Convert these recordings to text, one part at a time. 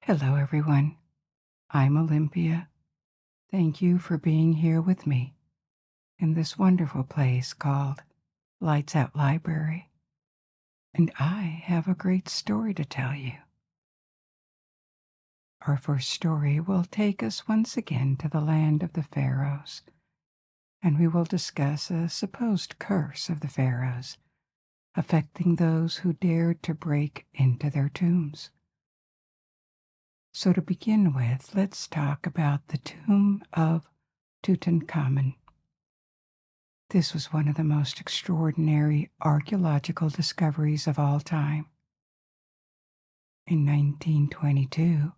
Hello, everyone. I'm Olympia. Thank you for being here with me in this wonderful place called Lights Out Library. And I have a great story to tell you. Our first story will take us once again to the land of the Pharaohs, and we will discuss a supposed curse of the Pharaohs affecting those who dared to break into their tombs. So, to begin with, let's talk about the Tomb of Tutankhamun. This was one of the most extraordinary archaeological discoveries of all time. In 1922,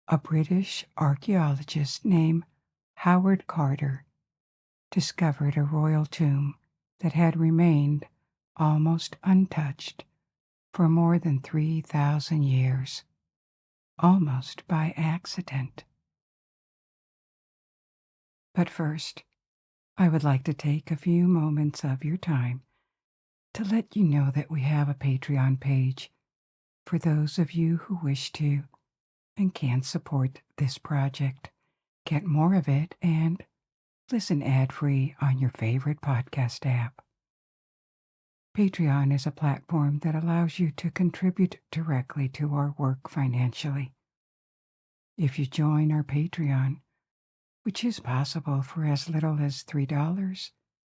a British archaeologist named Howard Carter discovered a royal tomb that had remained almost untouched for more than 3,000 years, almost by accident. But first, I would like to take a few moments of your time to let you know that we have a Patreon page for those of you who wish to and can support this project. Get more of it and listen ad-free on your favorite podcast app. Patreon is a platform that allows you to contribute directly to our work financially. If you join our Patreon, which is possible for as little as $3,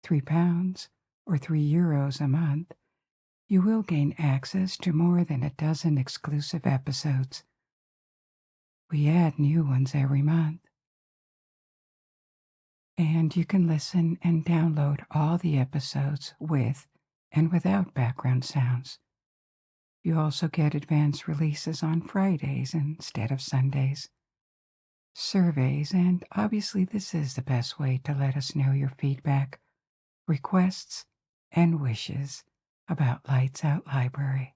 £3, or €3 a month, you will gain access to more than a dozen exclusive episodes. We add new ones every month. And you can listen and download all the episodes with and without background sounds. You also get advance releases on Fridays instead of Sundays, surveys, and obviously this is the best way to let us know your feedback, requests, and wishes about Lights Out Library.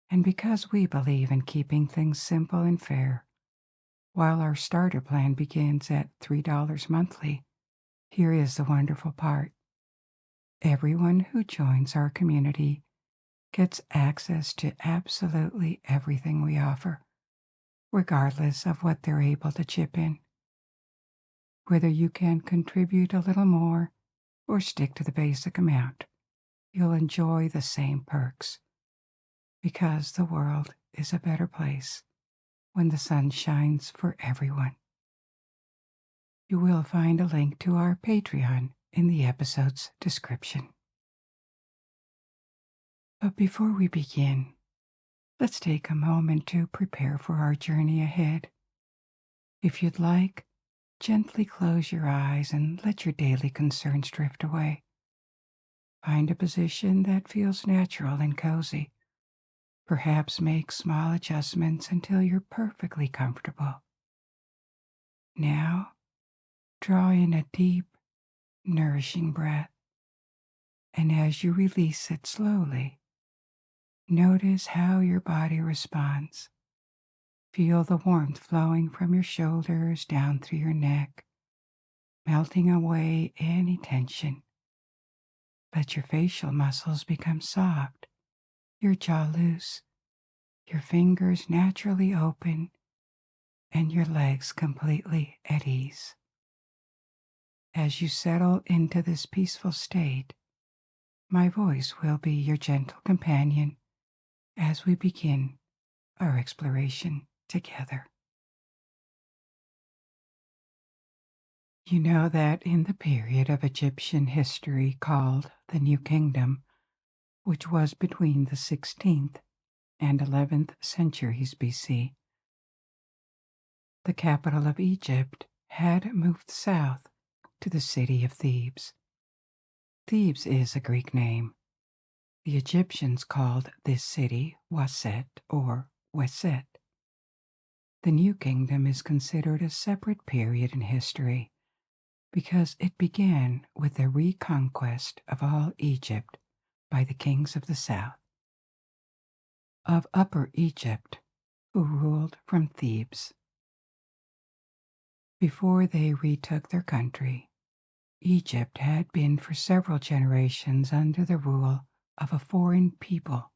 And because we believe in keeping things simple and fair, while our starter plan begins at $3 monthly, here is the wonderful part. Everyone who joins our community gets access to absolutely everything we offer, regardless of what they're able to chip in. Whether you can contribute a little more or stick to the basic amount, you'll enjoy the same perks, because the world is a better place when the sun shines for everyone. You will find a link to our Patreon in the episode's description. But before we begin, let's take a moment to prepare for our journey ahead. If you'd like, gently close your eyes and let your daily concerns drift away. Find a position that feels natural and cozy. Perhaps make small adjustments until you're perfectly comfortable. Now, draw in a deep, nourishing breath, and as you release it slowly, notice how your body responds. Feel the warmth flowing from your shoulders down through your neck, melting away any tension. Let your facial muscles become soft, your jaw loose, your fingers naturally open, and your legs completely at ease. As you settle into this peaceful state, my voice will be your gentle companion as we begin our exploration together. You know that in the period of Egyptian history called the New Kingdom, which was between the 16th and 11th centuries BC, the capital of Egypt had moved south to the city of Thebes. Thebes is a Greek name. The Egyptians called this city Waset or Weset. The New Kingdom is considered a separate period in history because it began with the reconquest of all Egypt by the kings of the south, of Upper Egypt, who ruled from Thebes. Before they retook their country, Egypt had been for several generations under the rule of a foreign people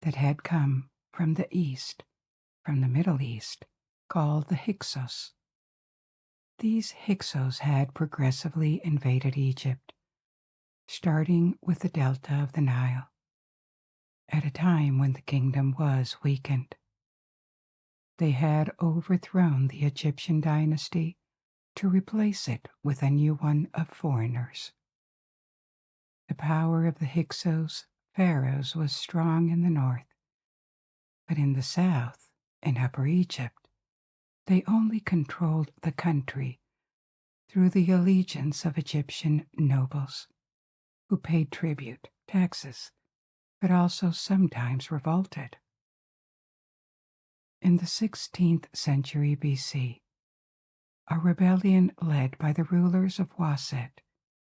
that had come from the east from the Middle East called the Hyksos. These Hyksos had progressively invaded Egypt, starting with the delta of the Nile, at a time when the kingdom was weakened. They had overthrown the Egyptian dynasty to replace it with a new one of foreigners. The power of the Hyksos pharaohs was strong in the north, but in the south, in Upper Egypt, they only controlled the country through the allegiance of Egyptian nobles, who paid tribute, taxes, but also sometimes revolted. In the 16th century BC, a rebellion led by the rulers of Waset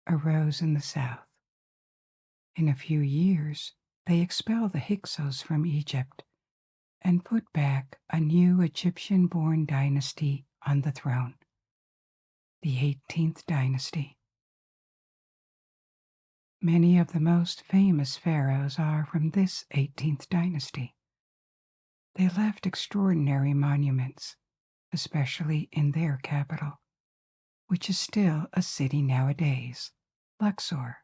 arose in the south. In a few years, they expelled the Hyksos from Egypt and put back a new Egyptian-born dynasty on the throne, the 18th dynasty. Many of the most famous pharaohs are from this 18th dynasty. They left extraordinary monuments, especially in their capital, which is still a city nowadays, Luxor.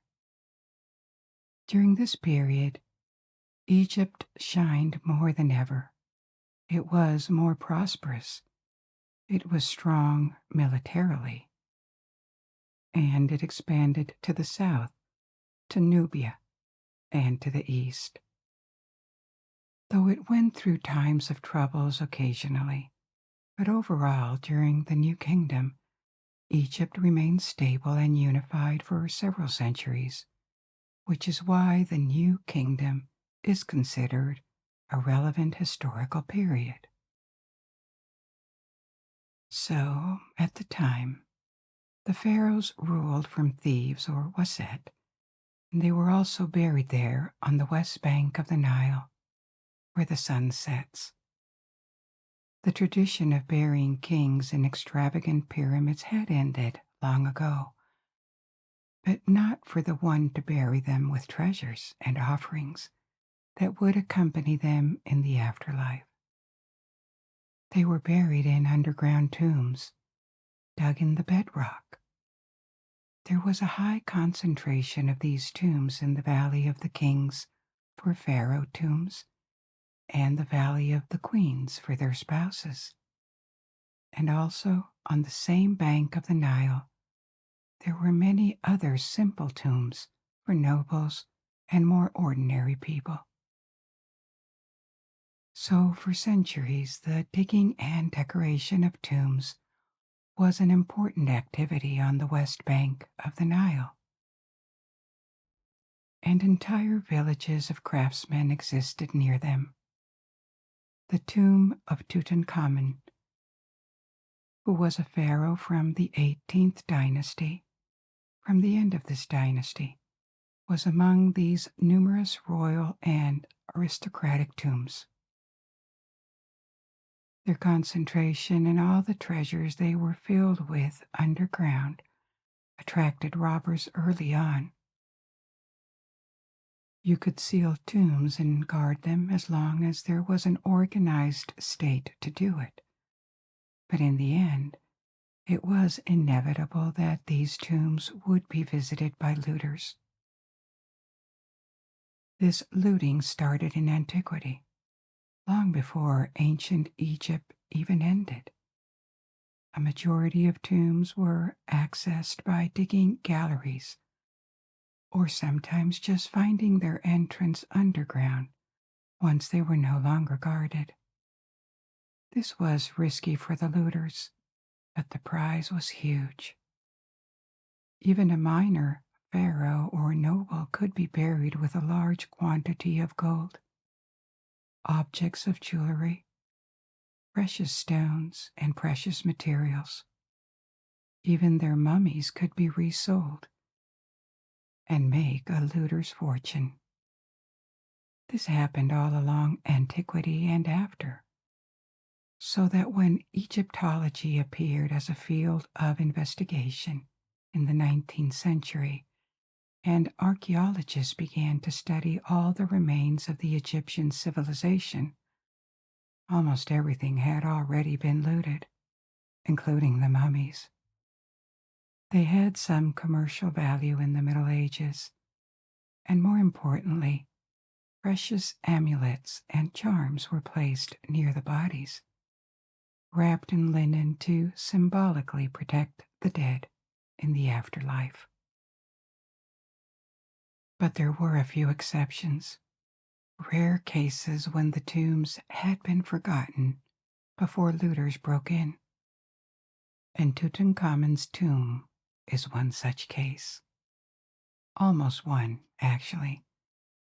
During this period, Egypt shined more than ever. It was more prosperous. It was strong militarily. And it expanded to the south, to Nubia, and to the east. Though it went through times of troubles occasionally, but overall, during the New Kingdom, Egypt remained stable and unified for several centuries, which is why the New Kingdom is considered a relevant historical period. So, at the time, the pharaohs ruled from Thebes or Waset, and they were also buried there on the west bank of the Nile, where the sun sets. The tradition of burying kings in extravagant pyramids had ended long ago, but not for the one to bury them with treasures and offerings that would accompany them in the afterlife. They were buried in underground tombs, dug in the bedrock. There was a high concentration of these tombs in the Valley of the Kings for pharaoh tombs, and the Valley of the Queens for their spouses. And also, on the same bank of the Nile, there were many other simple tombs for nobles and more ordinary people. So, for centuries, the digging and decoration of tombs was an important activity on the west bank of the Nile. And entire villages of craftsmen existed near them. The Tomb of Tutankhamun, who was a pharaoh from the 18th dynasty, from the end of this dynasty, was among these numerous royal and aristocratic tombs. Their concentration and all the treasures they were filled with underground attracted robbers early on. You could seal tombs and guard them as long as there was an organized state to do it. But in the end, it was inevitable that these tombs would be visited by looters. This looting started in Antiquity, long before ancient Egypt even ended. A majority of tombs were accessed by digging galleries, or sometimes just finding their entrance underground once they were no longer guarded. This was risky for the looters, but the prize was huge. Even a minor pharaoh or noble could be buried with a large quantity of gold, objects of jewelry, precious stones, and precious materials. Even their mummies could be resold and make a looter's fortune. This happened all along Antiquity and after, so that when Egyptology appeared as a field of investigation in the 19th century, and archaeologists began to study all the remains of the Egyptian civilization, Almost everything had already been looted, including the mummies. They had some commercial value in the Middle Ages, and more importantly, precious amulets and charms were placed near the bodies, wrapped in linen to symbolically protect the dead in the afterlife. But there were a few exceptions, rare cases when the tombs had been forgotten before looters broke in. And Tutankhamun's tomb is one such case. Almost one, actually,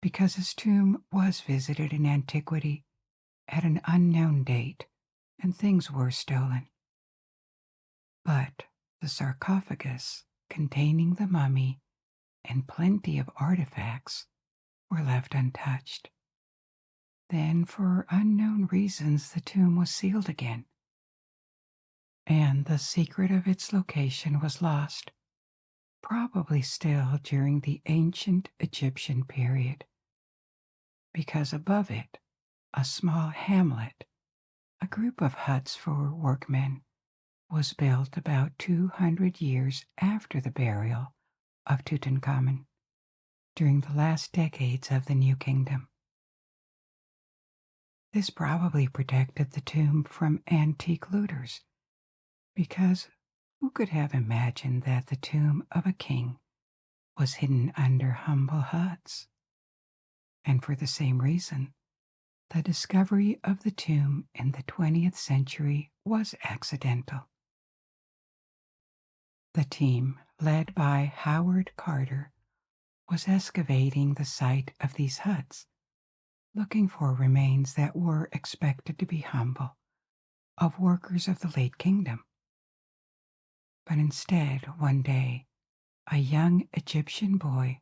because his tomb was visited in Antiquity at an unknown date and things were stolen. But the sarcophagus containing the mummy and plenty of artifacts were left untouched. Then, for unknown reasons, the tomb was sealed again, and the secret of its location was lost, probably still during the ancient Egyptian period, because above it, a small hamlet, a group of huts for workmen, was built about 200 years after the burial of Tutankhamun, during the last decades of the New Kingdom. This probably protected the tomb from antique looters, because who could have imagined that the tomb of a king was hidden under humble huts? And for the same reason, the discovery of the tomb in the 20th century was accidental. The team, led by Howard Carter, was excavating the site of these huts, looking for remains that were expected to be humble, of workers of the late kingdom. But instead, one day, a young Egyptian boy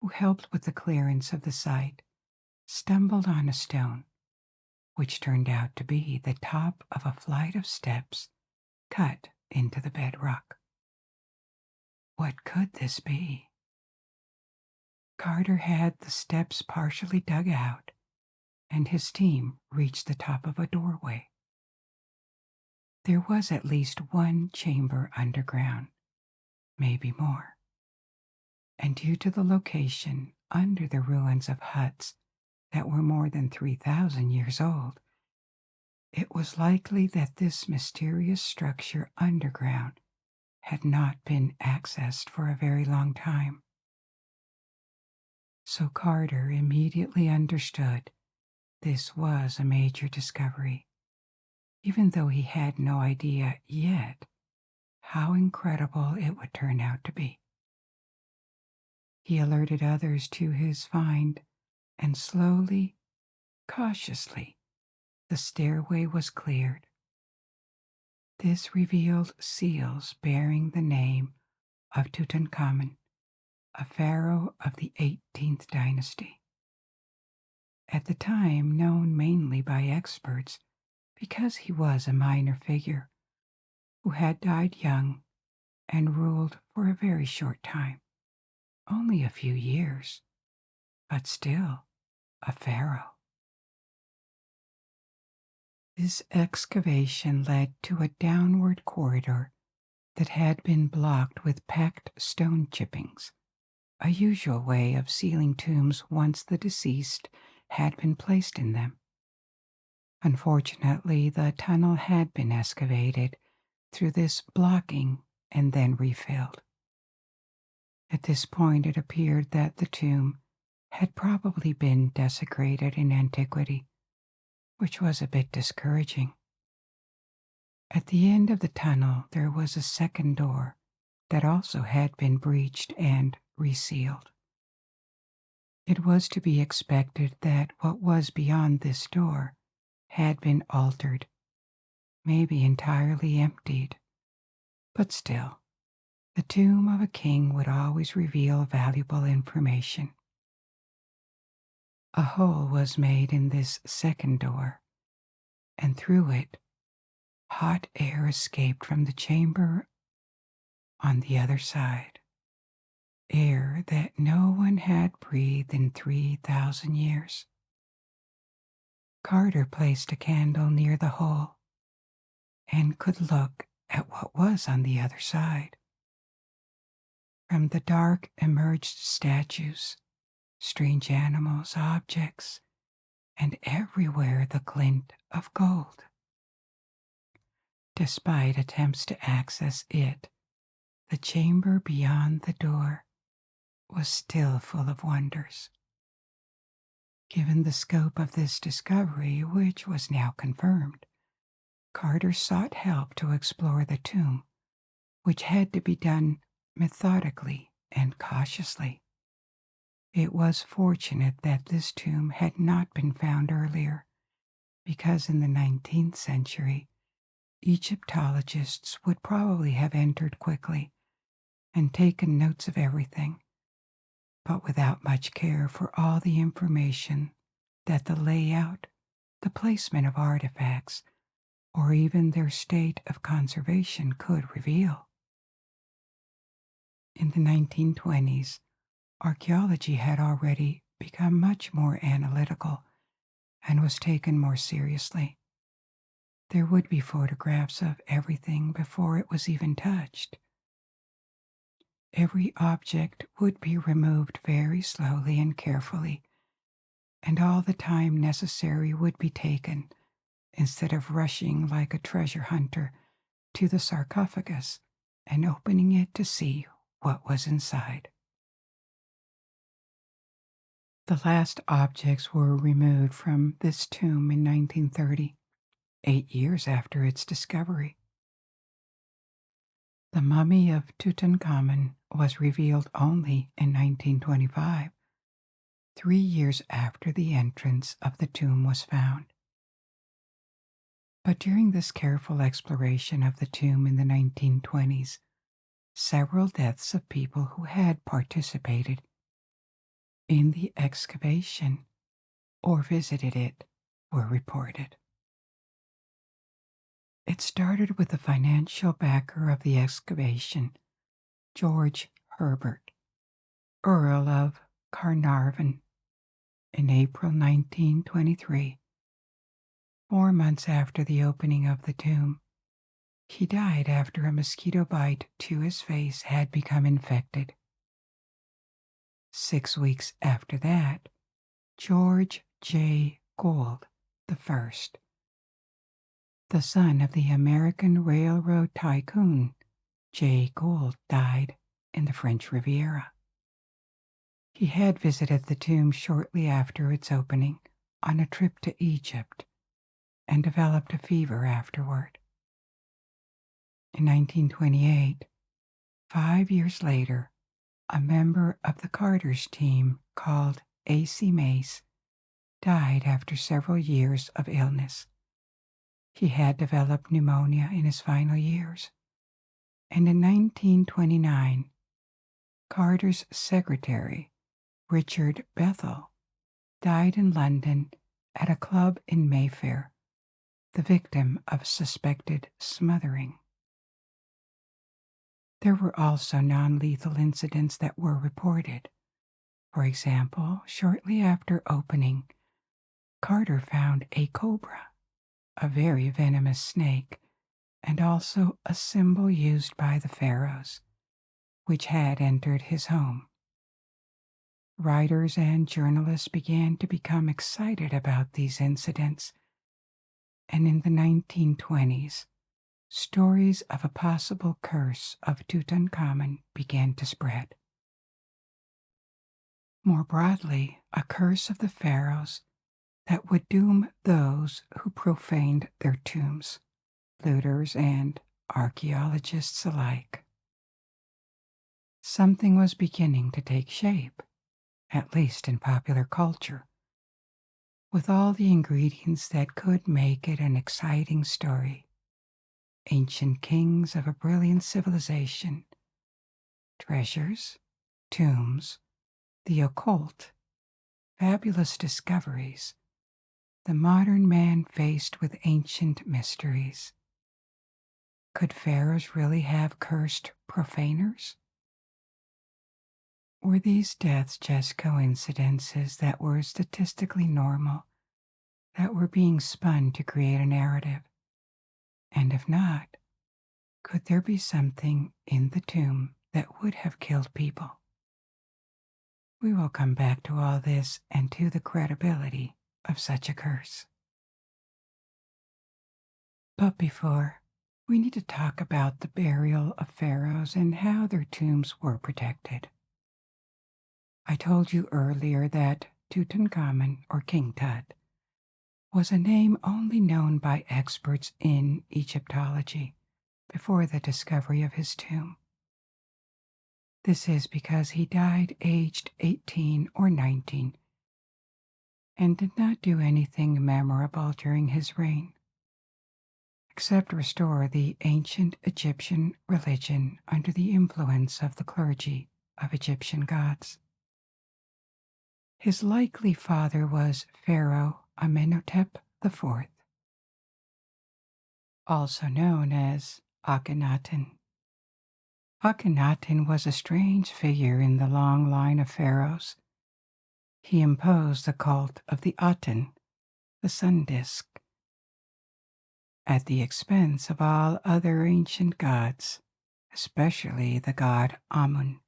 who helped with the clearance of the site stumbled on a stone, which turned out to be the top of a flight of steps cut into the bedrock. What could this be? Carter had the steps partially dug out, and his team reached the top of a doorway. There was at least one chamber underground, maybe more. And due to the location under the ruins of huts that were more than 3,000 years old, it was likely that this mysterious structure underground had not been accessed for a very long time. So Carter immediately understood this was a major discovery, even though he had no idea yet how incredible it would turn out to be. He alerted others to his find, and slowly, cautiously, the stairway was cleared. This revealed seals bearing the name of Tutankhamun, a pharaoh of the 18th dynasty. At the time known mainly by experts because he was a minor figure who had died young and ruled for a very short time, only a few years, but still a pharaoh. This excavation led to a downward corridor that had been blocked with packed stone chippings, a usual way of sealing tombs once the deceased had been placed in them. Unfortunately, the tunnel had been excavated through this blocking and then refilled. At this point, it appeared that the tomb had probably been desecrated in antiquity, which was a bit discouraging. At the end of the tunnel, there was a second door that also had been breached and resealed. It was to be expected that what was beyond this door had been altered, maybe entirely emptied, but still, the tomb of a king would always reveal valuable information. A hole was made in this second door, and through it, hot air escaped from the chamber on the other side, air that no one had breathed in 3,000 years. Carter placed a candle near the hole and could look at what was on the other side. From the dark emerged statues, strange animals, objects, and everywhere the glint of gold. Despite attempts to access it, the chamber beyond the door was still full of wonders. Given the scope of this discovery, which was now confirmed, Carter sought help to explore the tomb, which had to be done methodically and cautiously. It was fortunate that this tomb had not been found earlier, because in the 19th century, Egyptologists would probably have entered quickly and taken notes of everything, but without much care for all the information that the layout, the placement of artifacts, or even their state of conservation could reveal. In the 1920s, archaeology had already become much more analytical and was taken more seriously. There would be photographs of everything before it was even touched. Every object would be removed very slowly and carefully, and all the time necessary would be taken instead of rushing like a treasure hunter to the sarcophagus and opening it to see what was inside. The last objects were removed from this tomb in 1930, 8 years after its discovery. The mummy of Tutankhamun was revealed only in 1925, 3 years after the entrance of the tomb was found. But during this careful exploration of the tomb in the 1920s, several deaths of people who had participated in the excavation or visited it were reported. It started with the financial backer of the excavation, George Herbert, Earl of Carnarvon, in April 1923. 4 months after the opening of the tomb, he died after a mosquito bite to his face had become infected. 6 weeks after that, George J. Gould I, the son of the American railroad tycoon Jay Gould, died in the French Riviera. He had visited the tomb shortly after its opening on a trip to Egypt and developed a fever afterward. In 1928, 5 years later, a member of the Carter's team called A.C. Mace died after several years of illness. He had developed pneumonia in his final years, and in 1929, Carter's secretary, Richard Bethel, died in London at a club in Mayfair, the victim of suspected smothering. There were also non-lethal incidents that were reported. For example, shortly after opening, Carter found a cobra, a very venomous snake, and also a symbol used by the pharaohs, which had entered his home. Writers and journalists began to become excited about these incidents, and in the 1920s, stories of a possible curse of Tutankhamun began to spread. More broadly, a curse of the pharaohs that would doom those who profaned their tombs, looters and archaeologists alike. Something was beginning to take shape, at least in popular culture, with all the ingredients that could make it an exciting story. Ancient kings of a brilliant civilization, treasures, tombs, the occult, fabulous discoveries, the modern man faced with ancient mysteries. Could pharaohs really have cursed profaners? Were these deaths just coincidences that were statistically normal, that were being spun to create a narrative? And if not, could there be something in the tomb that would have killed people? We will come back to all this and to the credibility of such a curse. But before, we need to talk about the burial of pharaohs and how their tombs were protected. I told you earlier that Tutankhamun, or King Tut, was a name only known by experts in Egyptology before the discovery of his tomb. This is because he died aged 18 or 19 and did not do anything memorable during his reign, except restore the ancient Egyptian religion under the influence of the clergy of Egyptian gods. His likely father was Pharaoh Amenhotep IV, also known as Akhenaten. Akhenaten was a strange figure in the long line of pharaohs. He imposed the cult of the Aten, the sun disk, at the expense of all other ancient gods, especially the god Amun,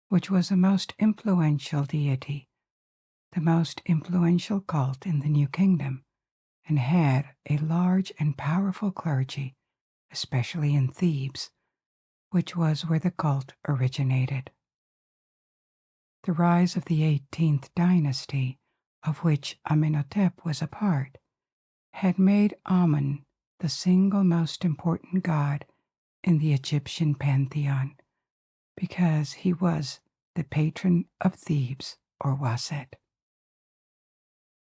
which was the most influential deity, the most influential cult in the New Kingdom, and had a large and powerful clergy, especially in Thebes, which was where the cult originated. The rise of the 18th dynasty, of which Amenhotep was a part, had made Amun the single most important god in the Egyptian pantheon, because he was the patron of Thebes or Waset.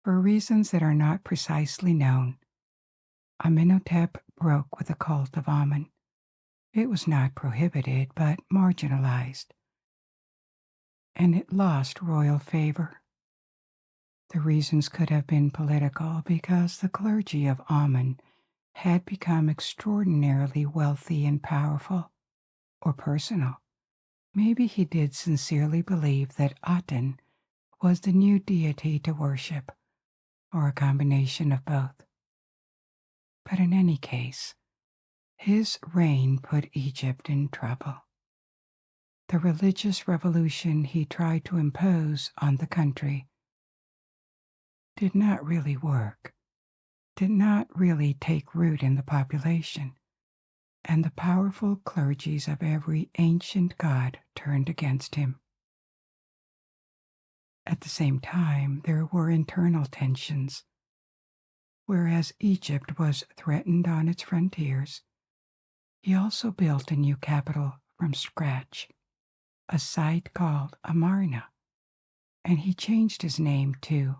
For reasons that are not precisely known, Amenhotep broke with the cult of Amun. It was not prohibited, but marginalized, and it lost royal favor. The reasons could have been political, because the clergy of Amun had become extraordinarily wealthy and powerful, or personal. Maybe he did sincerely believe that Aten was the new deity to worship, or a combination of both. But in any case, his reign put Egypt in trouble. The religious revolution he tried to impose on the country did not really work, did not really take root in the population, and the powerful clergies of every ancient god turned against him. At the same time, there were internal tensions. Whereas Egypt was threatened on its frontiers, he also built a new capital from scratch, a site called Amarna, and he changed his name to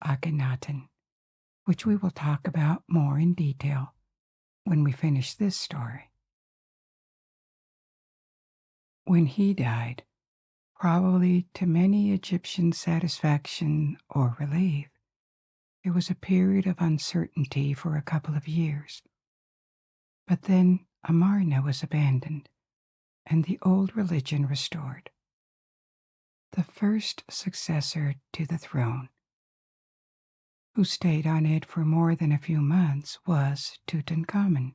Akhenaten, which we will talk about more in detail when we finish this story. When he died, probably to many Egyptian satisfaction or relief, it was a period of uncertainty for a couple of years. But then Amarna was abandoned and the old religion restored. The first successor to the throne, who stayed on it for more than a few months, was Tutankhamun.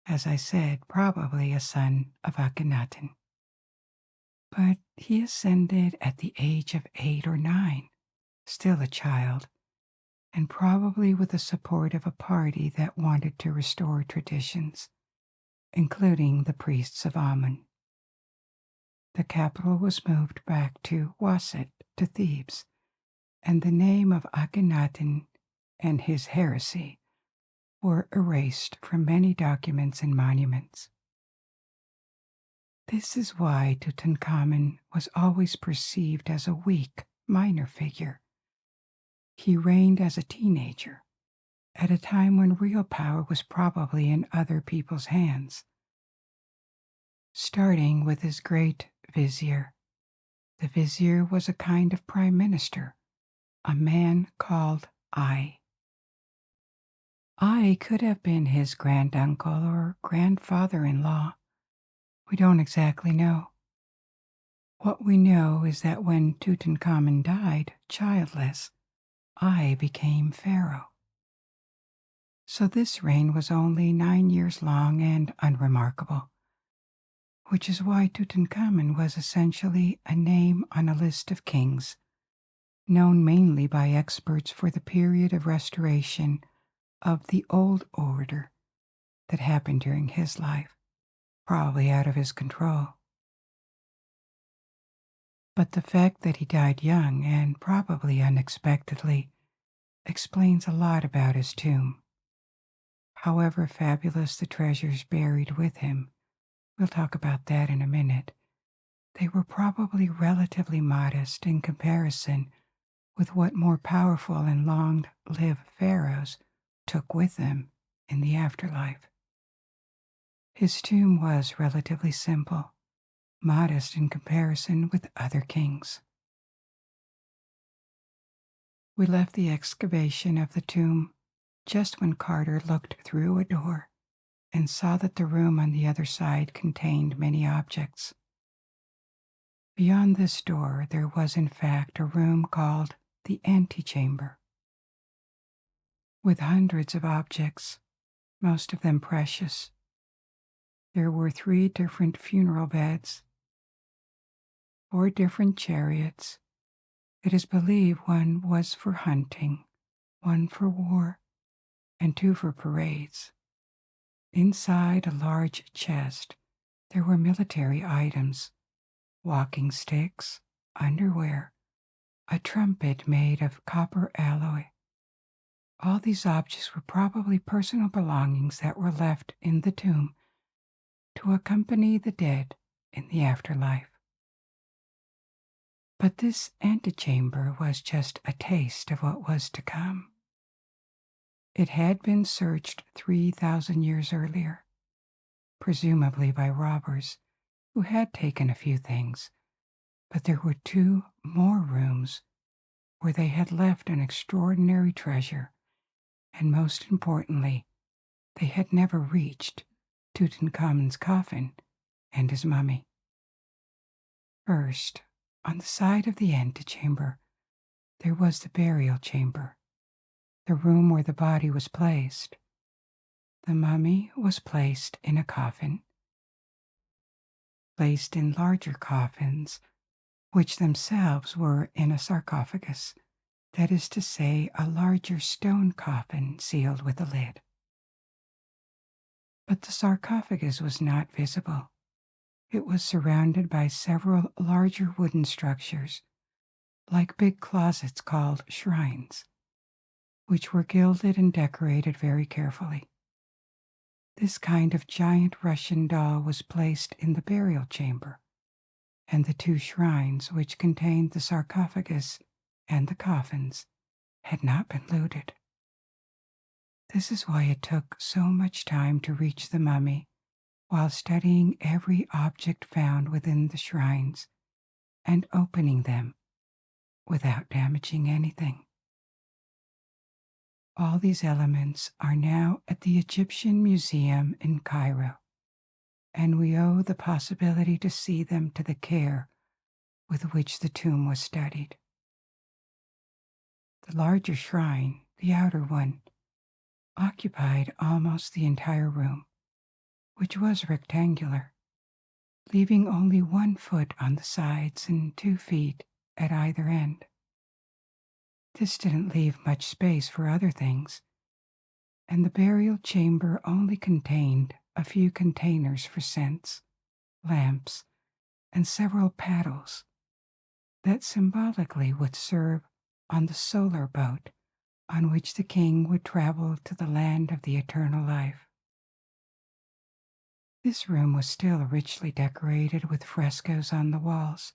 As I said, probably a son of Akhenaten. But he ascended at the age of 8 or 9, still a child, and probably with the support of a party that wanted to restore traditions, including the priests of Amun. The capital was moved back to Waset, to Thebes, and the name of Akhenaten and his heresy were erased from many documents and monuments. This is why Tutankhamun was always perceived as a weak, minor figure. He reigned as a teenager, at a time when real power was probably in other people's hands. Starting with his great vizier. The vizier was a kind of prime minister, a man called I. I could have been his granduncle or grandfather-in-law. We don't exactly know. What we know is that when Tutankhamun died, childless, I became pharaoh. So this reign was only 9 years long and unremarkable, which is why Tutankhamun was essentially a name on a list of kings, known mainly by experts for the period of restoration of the old order that happened during his life, probably out of his control. But the fact that he died young and probably unexpectedly explains a lot about his tomb. However fabulous the treasures buried with him, we'll talk about that in a minute, they were probably relatively modest in comparison with what more powerful and long-lived pharaohs took with them in the afterlife. His tomb was relatively simple, modest in comparison with other kings. We left the excavation of the tomb just when Carter looked through a door and saw that the room on the other side contained many objects. Beyond this door, there was in fact a room called the antechamber, with hundreds of objects, most of them precious. There were 3 different funeral beds, 4 different chariots. It is believed one was for hunting, 1 for war, and 2 for parades. Inside a large chest, there were military items, walking sticks, underwear, a trumpet made of copper alloy. All these objects were probably personal belongings that were left in the tomb to accompany the dead in the afterlife. But this antechamber was just a taste of what was to come. It had been searched 3,000 years earlier, presumably by robbers who had taken a few things, but there were 2 more rooms where they had left an extraordinary treasure, and most importantly, they had never reached Tutankhamun's coffin and his mummy. First, on the side of the antechamber, there was the burial chamber, the room where the body was placed. The mummy was placed in a coffin, placed in larger coffins, which themselves were in a sarcophagus, that is to say, a larger stone coffin sealed with a lid. But the sarcophagus was not visible. It was surrounded by several larger wooden structures, like big closets called shrines, which were gilded and decorated very carefully. This kind of giant Russian doll was placed in the burial chamber, and the 2 shrines which contained the sarcophagus and the coffins had not been looted. This is why it took so much time to reach the mummy while studying every object found within the shrines and opening them without damaging anything. All these elements are now at the Egyptian Museum in Cairo, and we owe the possibility to see them to the care with which the tomb was studied. The larger shrine, the outer one, occupied almost the entire room, which was rectangular, leaving only 1 foot on the sides and 2 feet at either end. This didn't leave much space for other things, and the burial chamber only contained a few containers for scents, lamps, and several paddles that symbolically would serve on the solar boat on which the king would travel to the land of the eternal life. This room was still richly decorated with frescoes on the walls.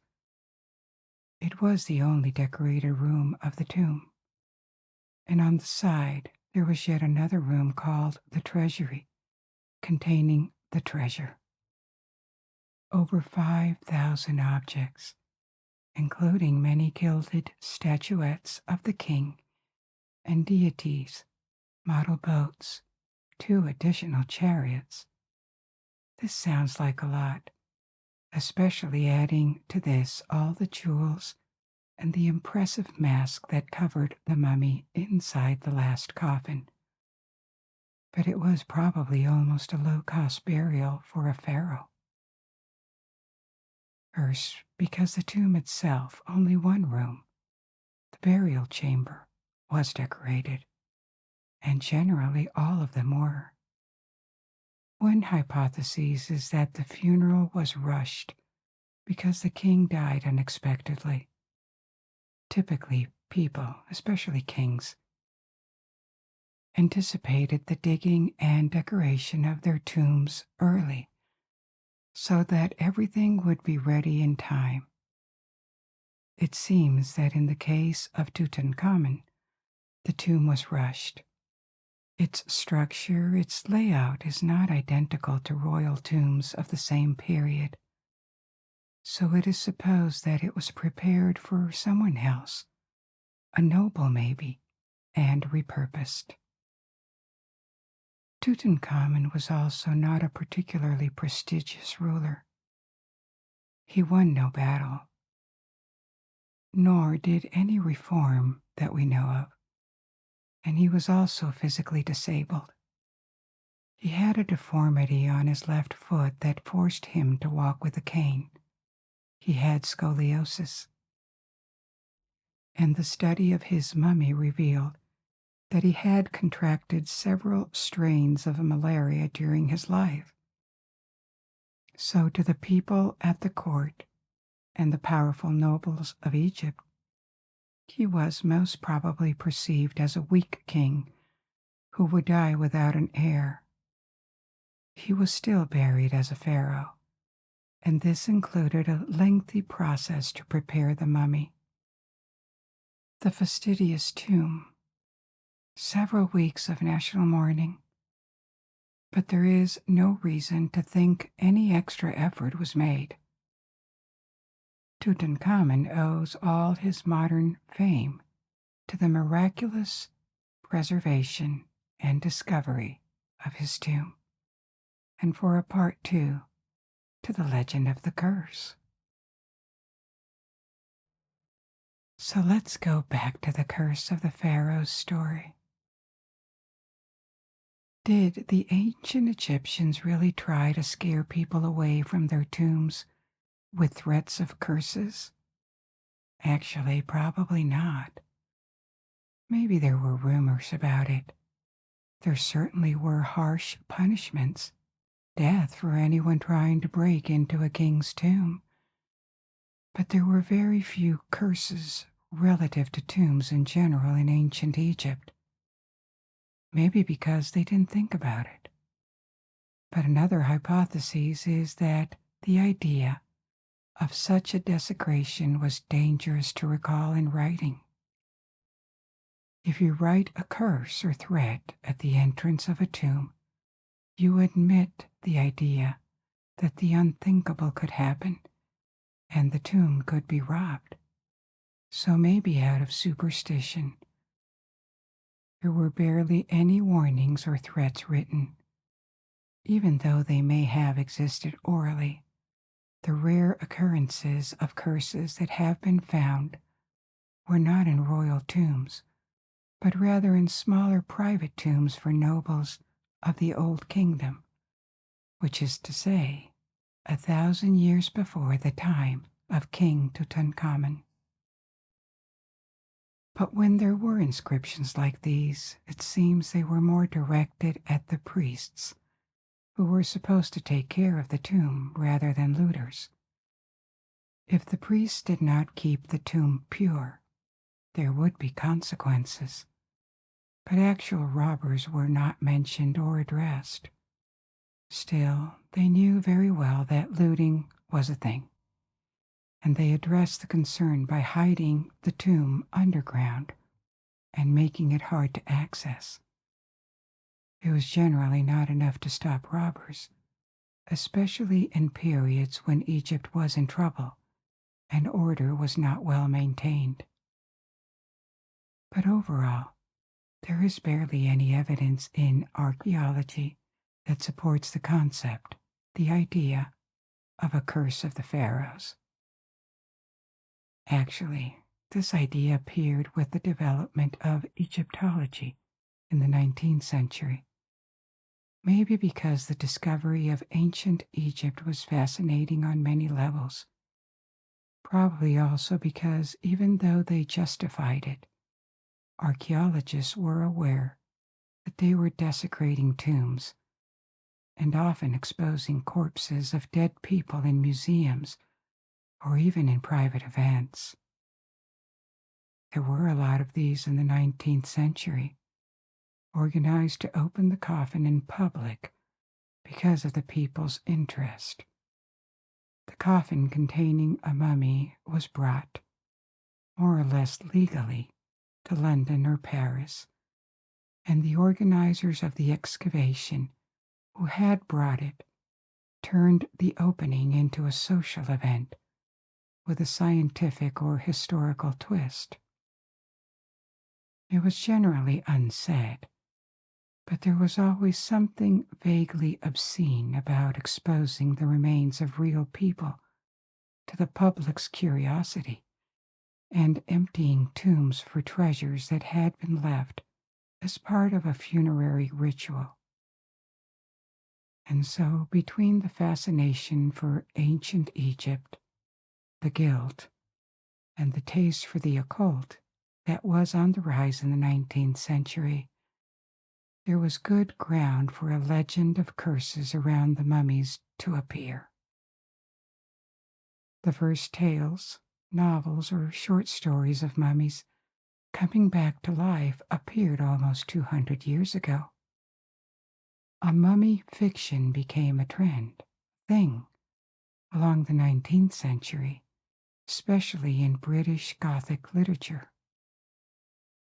It was the only decorated room of the tomb. And on the side, there was yet another room called the treasury, containing the treasure. Over 5,000 objects, including many gilded statuettes of the king and deities, model boats, 2 additional chariots. This sounds like a lot, especially adding to this all the jewels and the impressive mask that covered the mummy inside the last coffin. But it was probably almost a low-cost burial for a pharaoh. First, because the tomb itself, only one room, the burial chamber, was decorated, and generally all of them were. One hypothesis is that the funeral was rushed because the king died unexpectedly. Typically, people, especially kings, anticipated the digging and decoration of their tombs early so that everything would be ready in time. It seems that in the case of Tutankhamun, the tomb was rushed. Its structure, its layout is not identical to royal tombs of the same period, so it is supposed that it was prepared for someone else, a noble maybe, and repurposed. Tutankhamun was also not a particularly prestigious ruler. He won no battle, nor did any reform that we know of, and he was also physically disabled. He had a deformity on his left foot that forced him to walk with a cane. He had scoliosis. And the study of his mummy revealed that he had contracted several strains of malaria during his life. So to the people at the court and the powerful nobles of Egypt, he was most probably perceived as a weak king who would die without an heir. He was still buried as a pharaoh, and this included a lengthy process to prepare the mummy. The fastidious tomb, several weeks of national mourning, but there is no reason to think any extra effort was made. Tutankhamun owes all his modern fame to the miraculous preservation and discovery of his tomb, and for a part two, to the legend of the curse. So let's go back to the curse of the Pharaohs story. Did the ancient Egyptians really try to scare people away from their tombs with threats of curses? Actually, probably not. Maybe there were rumors about it. There certainly were harsh punishments, death for anyone trying to break into a king's tomb. But there were very few curses relative to tombs in general in ancient Egypt. Maybe because they didn't think about it. But another hypothesis is that the idea of such a desecration was dangerous to recall in writing. If you write a curse or threat at the entrance of a tomb, you admit the idea that the unthinkable could happen and the tomb could be robbed. So maybe out of superstition, there were barely any warnings or threats written. Even though they may have existed orally, the rare occurrences of curses that have been found were not in royal tombs, but rather in smaller private tombs for nobles of the Old Kingdom, which is to say, 1,000 years before the time of King Tutankhamun. But when there were inscriptions like these, it seems they were more directed at the priests, who were supposed to take care of the tomb rather than looters. If the priests did not keep the tomb pure, there would be consequences, but actual robbers were not mentioned or addressed. Still, they knew very well that looting was a thing, and they addressed the concern by hiding the tomb underground and making it hard to access. It was generally not enough to stop robbers, especially in periods when Egypt was in trouble and order was not well maintained. But overall, there is barely any evidence in archaeology that supports the concept, the idea, of a curse of the pharaohs. Actually, This idea appeared with the development of Egyptology in the 19th century. Maybe because the discovery of ancient Egypt was fascinating on many levels. Probably also because even though they justified it, archaeologists were aware that they were desecrating tombs and often exposing corpses of dead people in museums or even in private events. There were a lot of these in the 19th century, organized to open the coffin in public because of the people's interest. The coffin containing a mummy was brought, more or less legally, to London or Paris, and the organizers of the excavation who had brought it turned the opening into a social event with a scientific or historical twist. It was generally unsaid, but there was always something vaguely obscene about exposing the remains of real people to the public's curiosity and emptying tombs for treasures that had been left as part of a funerary ritual. And so, between the fascination for ancient Egypt, the guilt, and the taste for the occult that was on the rise in the 19th century, there was good ground for a legend of curses around the mummies to appear. The first tales, novels, or short stories of mummies coming back to life appeared almost 200 years ago. A mummy fiction became a thing, along the 19th century, especially in British Gothic literature.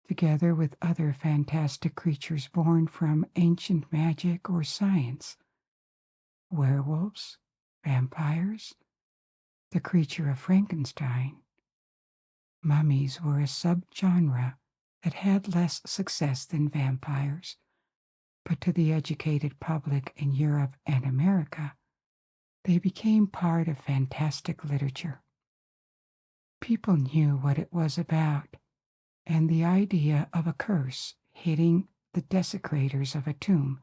Together with other fantastic creatures born from ancient magic or science, werewolves, vampires, the creature of Frankenstein, mummies were a subgenre that had less success than vampires, but to the educated public in Europe and America, they became part of fantastic literature. People knew what it was about, and the idea of a curse hitting the desecrators of a tomb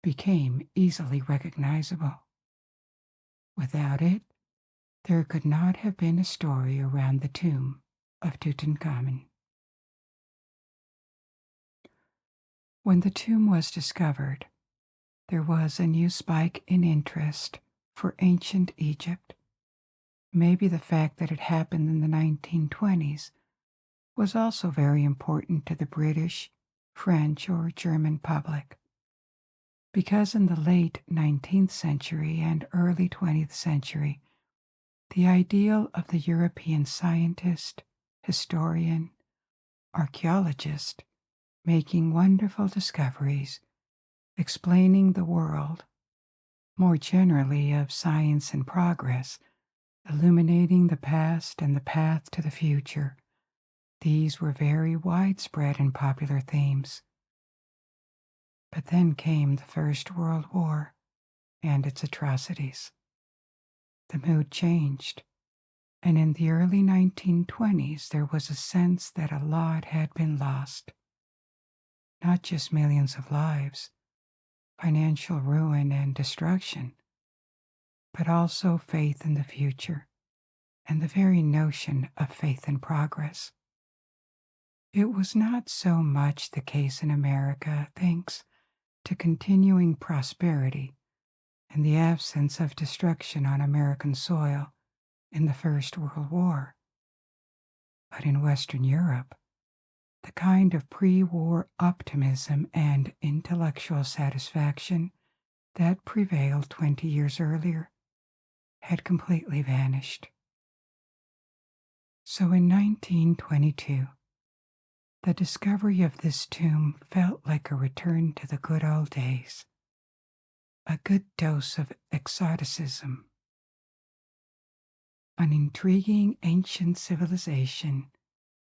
became easily recognizable. Without it, there could not have been a story around the tomb of Tutankhamun. When the tomb was discovered, there was a new spike in interest for ancient Egypt. Maybe the fact that it happened in the 1920s was also very important to the British, French, or German public. Because in the late 19th century and early 20th century, the ideal of the European scientist, historian, archaeologist, making wonderful discoveries, explaining the world, more generally of science and progress, illuminating the past and the path to the future. These were very widespread and popular themes. But then came the First World War and its atrocities. The mood changed, and in the early 1920s there was a sense that a lot had been lost. Not just millions of lives, financial ruin and destruction, but also faith in the future and the very notion of faith and progress. It was not so much the case in America, thanks to continuing prosperity and the absence of destruction on American soil in the First World War. But in Western Europe, the kind of pre-war optimism and intellectual satisfaction that prevailed 20 years earlier had completely vanished. So in 1922, the discovery of this tomb felt like a return to the good old days, a good dose of exoticism, an intriguing ancient civilization,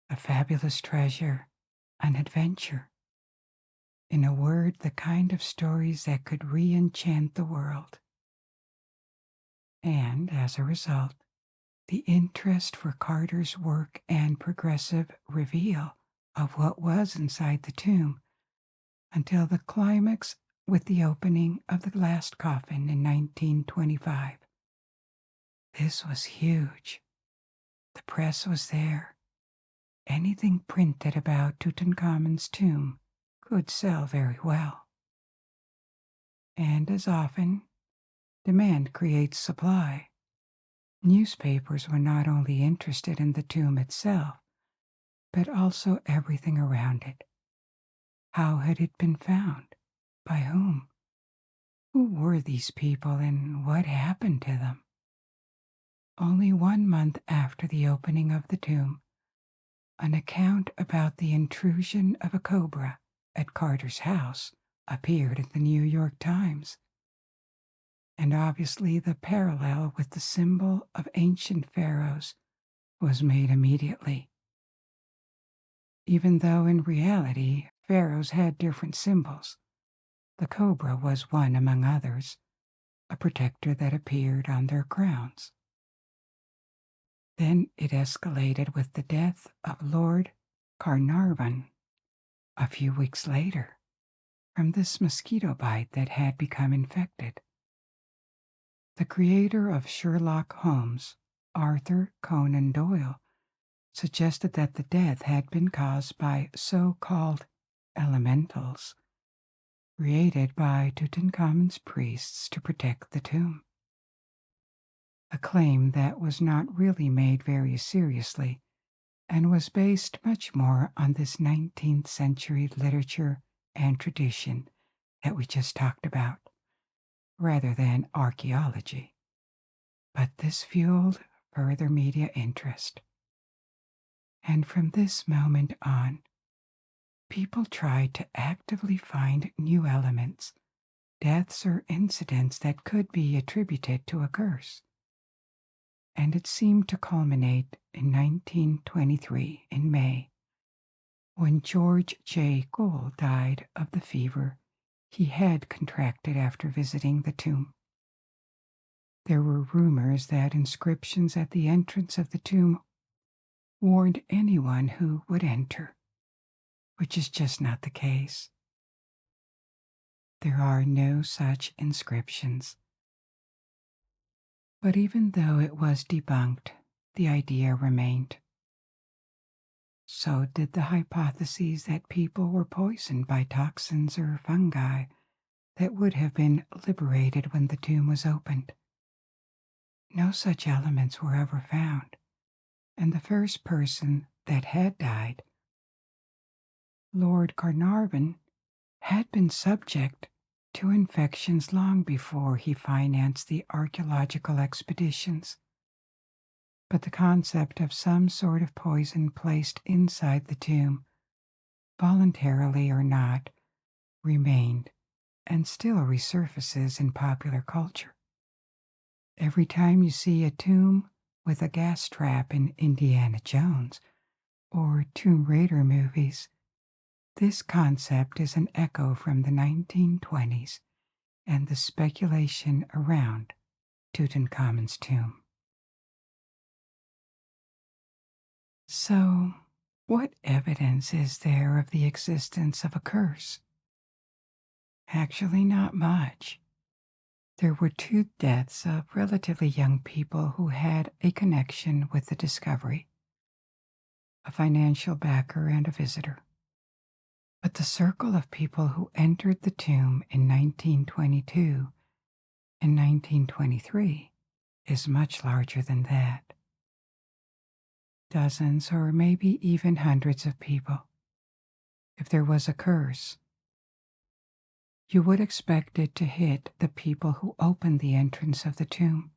a fabulous treasure, an adventure. In a word, the kind of stories that could re-enchant the world. And, as a result, The interest for Carter's work and progressive reveal of what was inside the tomb until the climax with the opening of the last coffin in 1925. This was huge. The press was there. Anything printed about Tutankhamun's tomb could sell very well. And as often, demand creates supply. Newspapers were not only interested in the tomb itself, but also everything around it. How had it been found? By whom? Who were these people and what happened to them? Only 1 month after the opening of the tomb, an account about the intrusion of a cobra at Carter's house appeared in the New York Times. And obviously the parallel with the symbol of ancient pharaohs was made immediately. Even though in reality pharaohs had different symbols, the cobra was one among others, a protector that appeared on their crowns. Then it escalated with the death of Lord Carnarvon a few weeks later from this mosquito bite that had become infected. The creator of Sherlock Holmes, Arthur Conan Doyle, suggested that the death had been caused by so-called elementals created by Tutankhamun's priests to protect the tomb. A claim that was not really made very seriously and was based much more on this 19th century literature and tradition that we just talked about, rather than archaeology. But this fueled further media interest. And from this moment on, people tried to actively find new elements, deaths or incidents that could be attributed to a curse. And it seemed to culminate in 1923 in May, when George J. Gould died of the fever he had contracted after visiting the tomb. There were rumors that inscriptions at the entrance of the tomb warned anyone who would enter, which is just not the case. There are no such inscriptions. But even though it was debunked, the idea remained. So did the hypotheses that people were poisoned by toxins or fungi that would have been liberated when the tomb was opened. No such elements were ever found, and the first person that had died, Lord Carnarvon, had been subject to infections long before he financed the archaeological expeditions. But the concept of some sort of poison placed inside the tomb, voluntarily or not, remained and still resurfaces in popular culture. Every time you see a tomb with a gas trap in Indiana Jones or Tomb Raider movies, this concept is an echo from the 1920s and the speculation around Tutankhamun's tomb. So, what evidence is there of the existence of a curse? Actually, not much. There were 2 deaths of relatively young people who had a connection with the discovery, a financial backer and a visitor. But the circle of people who entered the tomb in 1922 and 1923 is much larger than that. Dozens or maybe even hundreds of people. If there was a curse, you would expect it to hit the people who opened the entrance of the tomb,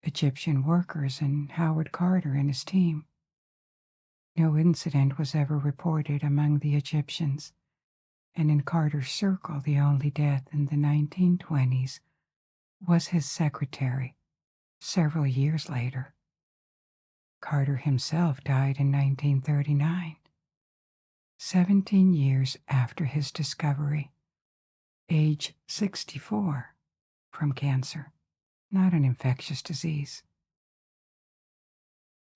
Egyptian workers and Howard Carter and his team. No incident was ever reported among the Egyptians, and in Carter's circle the only death in the 1920s was his secretary, several years later. Carter himself died in 1939, 17 years after his discovery, age 64, from cancer, not an infectious disease.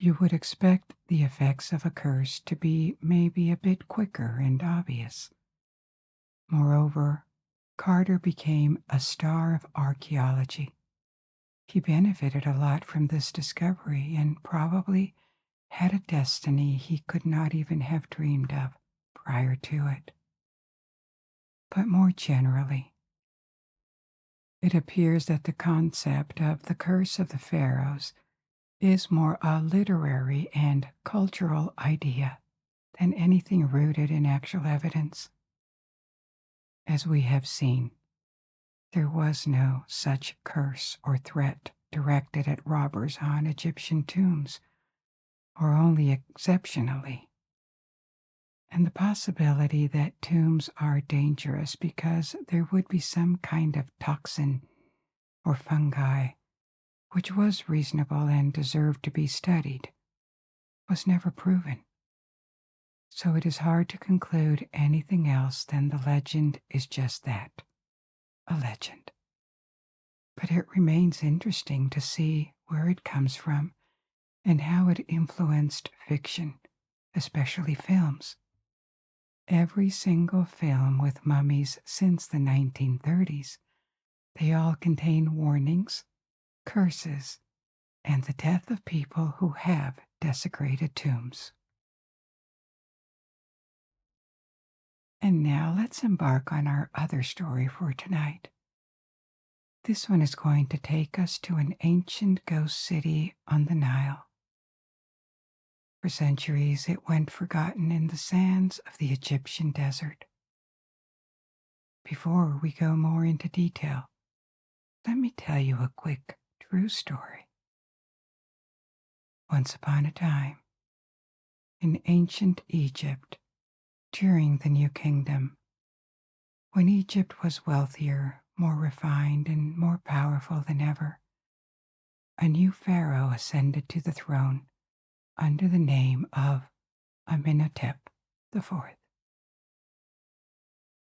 You would expect the effects of a curse to be maybe a bit quicker and obvious. Moreover, Carter became a star of archaeology. He benefited a lot from this discovery and probably had a destiny he could not even have dreamed of prior to it. But more generally, it appears that the concept of the curse of the pharaohs is more a literary and cultural idea than anything rooted in actual evidence. As we have seen, there was no such curse or threat directed at robbers on Egyptian tombs, or only exceptionally. And the possibility that tombs are dangerous because there would be some kind of toxin or fungi, which was reasonable and deserved to be studied, was never proven. So it is hard to conclude anything else than the legend is just that, a legend. But it remains interesting to see where it comes from and how it influenced fiction, especially films. Every single film with mummies since the 1930s, they all contain warnings, curses, and the death of people who have desecrated tombs. And now let's embark on our other story for tonight. This one is going to take us to an ancient ghost city on the Nile. For centuries, it went forgotten in the sands of the Egyptian desert. Before we go more into detail, let me tell you a quick true story. Once upon a time, in ancient Egypt, during the New Kingdom, when Egypt was wealthier, more refined, and more powerful than ever, a new pharaoh ascended to the throne under the name of Amenhotep IV.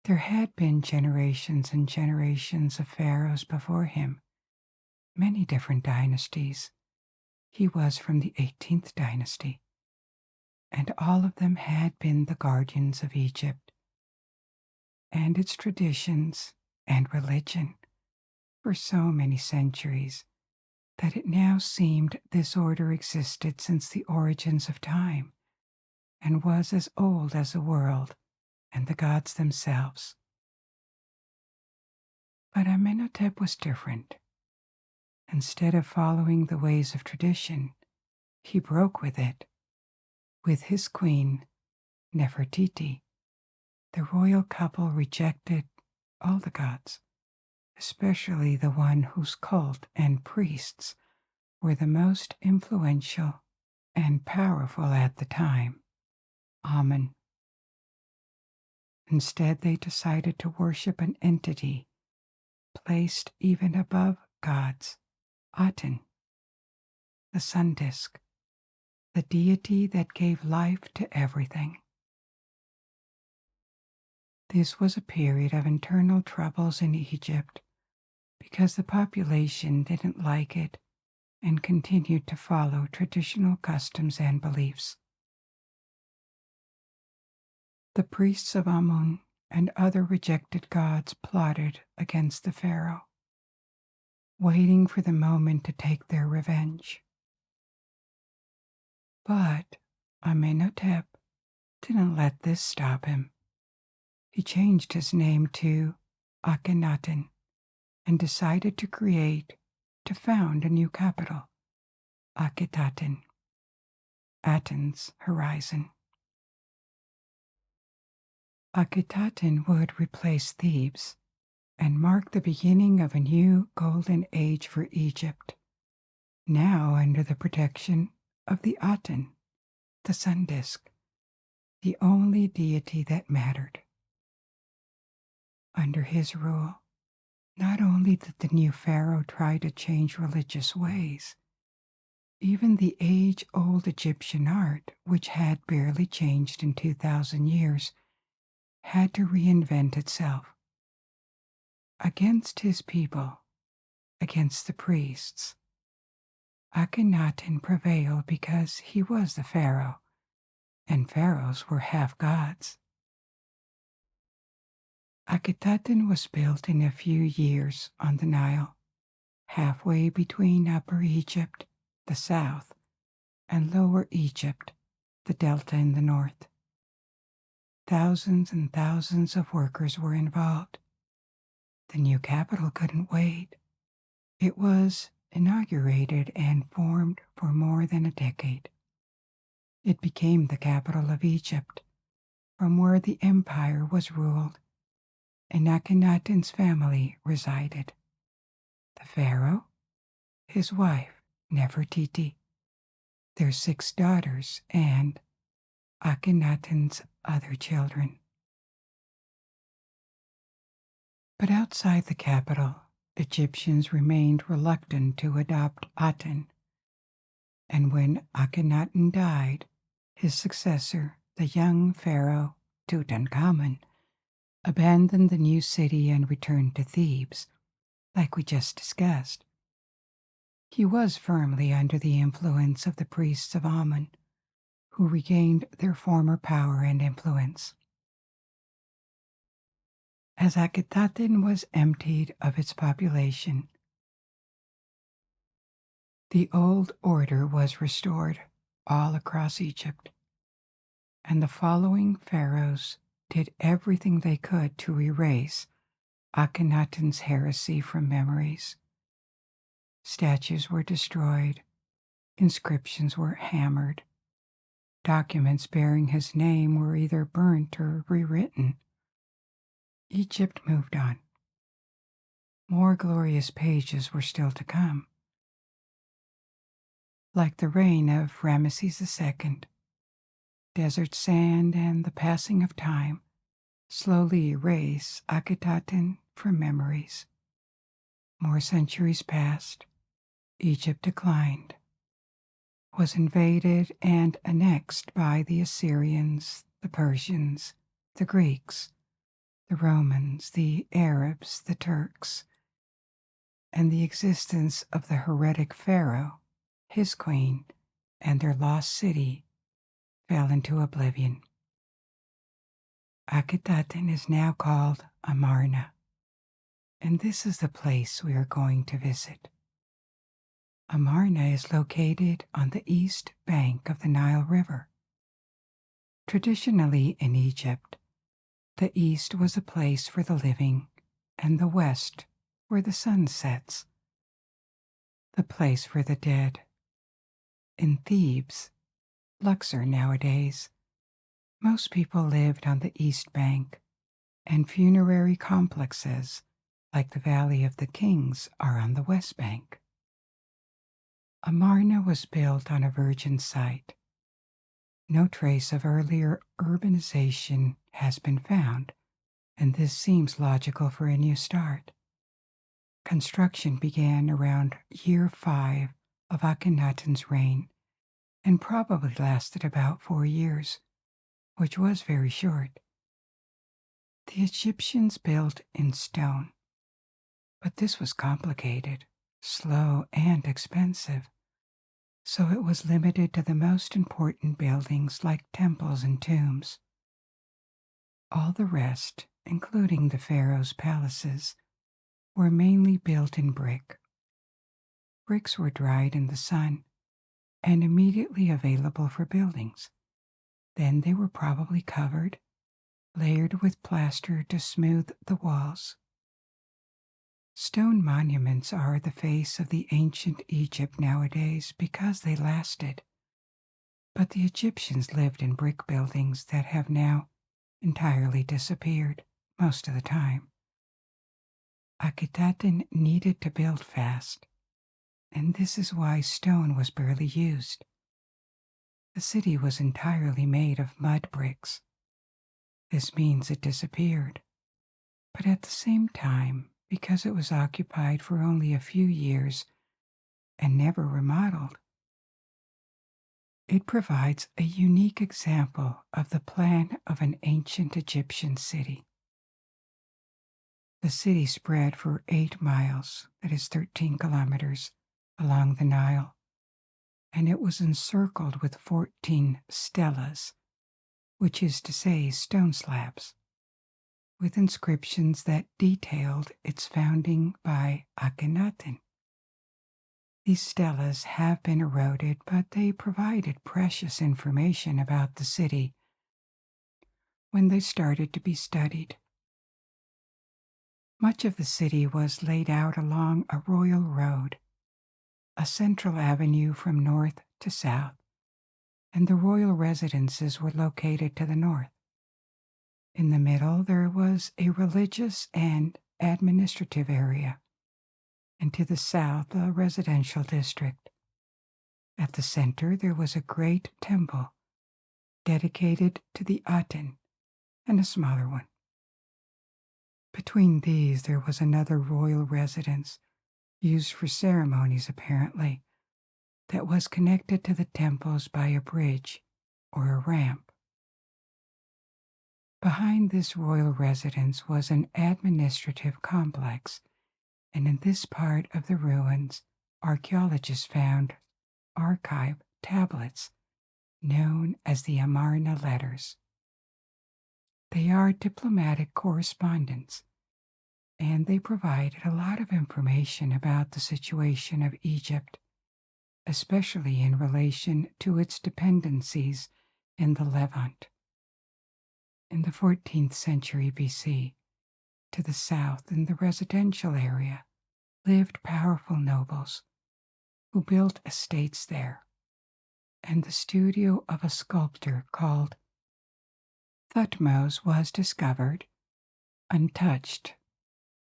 There had been generations and generations of pharaohs before him, many different dynasties. He was from the 18th dynasty, and all of them had been the guardians of Egypt and its traditions and religion for so many centuries that it now seemed this order existed since the origins of time and was as old as the world and the gods themselves. But Amenhotep was different. Instead of following the ways of tradition, he broke with it. With his queen, Nefertiti, the royal couple rejected all the gods, especially the one whose cult and priests were the most influential and powerful at the time, Amen. Instead, they decided to worship an entity placed even above gods, Aten, the sun disk, the deity that gave life to everything. This was a period of internal troubles in Egypt because the population didn't like it and continued to follow traditional customs and beliefs. The priests of Amun and other rejected gods plotted against the pharaoh, waiting for the moment to take their revenge. But Amenhotep didn't let this stop him. He changed his name to Akhenaten and decided to found a new capital, Akhetaten, Aten's horizon. Akhetaten would replace Thebes and mark the beginning of a new golden age for Egypt, now under the protection of the Aten, the sun disk, the only deity that mattered. Under his rule, not only did the new pharaoh try to change religious ways, even the age-old Egyptian art, which had barely changed in 2,000 years, had to reinvent itself. Against his people, against the priests, Akhenaten prevailed because he was the pharaoh, and pharaohs were half gods. Akhetaten was built in a few years on the Nile, halfway between Upper Egypt, the south, and Lower Egypt, the delta in the north. Thousands and thousands of workers were involved. The new capital couldn't wait. It was inaugurated and formed for more than a decade. It became the capital of Egypt, from where the empire was ruled, and Akhenaten's family resided. The pharaoh, his wife, Nefertiti, their 6 daughters, and Akhenaten's other children. But outside the capital, Egyptians remained reluctant to adopt Aten, and when Akhenaten died, his successor, the young pharaoh Tutankhamun, abandoned the new city and returned to Thebes, like we just discussed. He was firmly under the influence of the priests of Amun, who regained their former power and influence. As Akhetaten was emptied of its population, the old order was restored all across Egypt, and the following pharaohs did everything they could to erase Akhenaten's heresy from memories. Statues were destroyed, inscriptions were hammered, documents bearing his name were either burnt or rewritten. Egypt moved on. More glorious pages were still to come. Like the reign of Ramesses II, desert sand and the passing of time slowly erase Akhetaten from memories. More centuries passed. Egypt declined, was invaded and annexed by the Assyrians, the Persians, the Greeks, the Romans, the Arabs, the Turks, and the existence of the heretic pharaoh, his queen, and their lost city fell into oblivion. Akhetaten is now called Amarna, and this is the place we are going to visit. Amarna is located on the east bank of the Nile River. Traditionally in Egypt, the east was a place for the living, and the west, where the sun sets, the place for the dead. In Thebes, Luxor nowadays, most people lived on the east bank, and funerary complexes, like the Valley of the Kings, are on the west bank. Amarna was built on a virgin site. No trace of earlier urbanization has been found, and this seems logical for a new start. Construction began around year 5 of Akhenaten's reign and probably lasted about 4 years, which was very short. The Egyptians built in stone, but this was complicated, slow, and expensive, so it was limited to the most important buildings like temples and tombs. All the rest, including the pharaohs' palaces, were mainly built in brick. Bricks were dried in the sun and immediately available for buildings. Then they were probably covered, layered with plaster to smooth the walls. Stone monuments are the face of the ancient Egypt nowadays because they lasted. But the Egyptians lived in brick buildings that have now entirely disappeared most of the time. Akhetaten needed to build fast, and this is why stone was barely used. The city was entirely made of mud bricks. This means it disappeared. But at the same time, because it was occupied for only a few years and never remodeled, it provides a unique example of the plan of an ancient Egyptian city. The city spread for 8 miles, that is 13 kilometers, along the Nile, and it was encircled with 14 stelas, which is to say stone slabs, with inscriptions that detailed its founding by Akhenaten. These stelas have been eroded, but they provided precious information about the city when they started to be studied. Much of the city was laid out along a royal road, a central avenue from north to south, and the royal residences were located to the north. In the middle, there was a religious and administrative area, and to the south, a residential district. At the center, there was a great temple dedicated to the Aten, and a smaller one. Between these, there was another royal residence, used for ceremonies apparently, that was connected to the temples by a bridge or a ramp. Behind this royal residence was an administrative complex, and in this part of the ruins, archaeologists found archive tablets known as the Amarna letters. They are diplomatic correspondence, and they provided a lot of information about the situation of Egypt, especially in relation to its dependencies in the Levant. In the 14th century BC, to the south in the residential area, lived powerful nobles who built estates there, and the studio of a sculptor called Thutmose was discovered, untouched,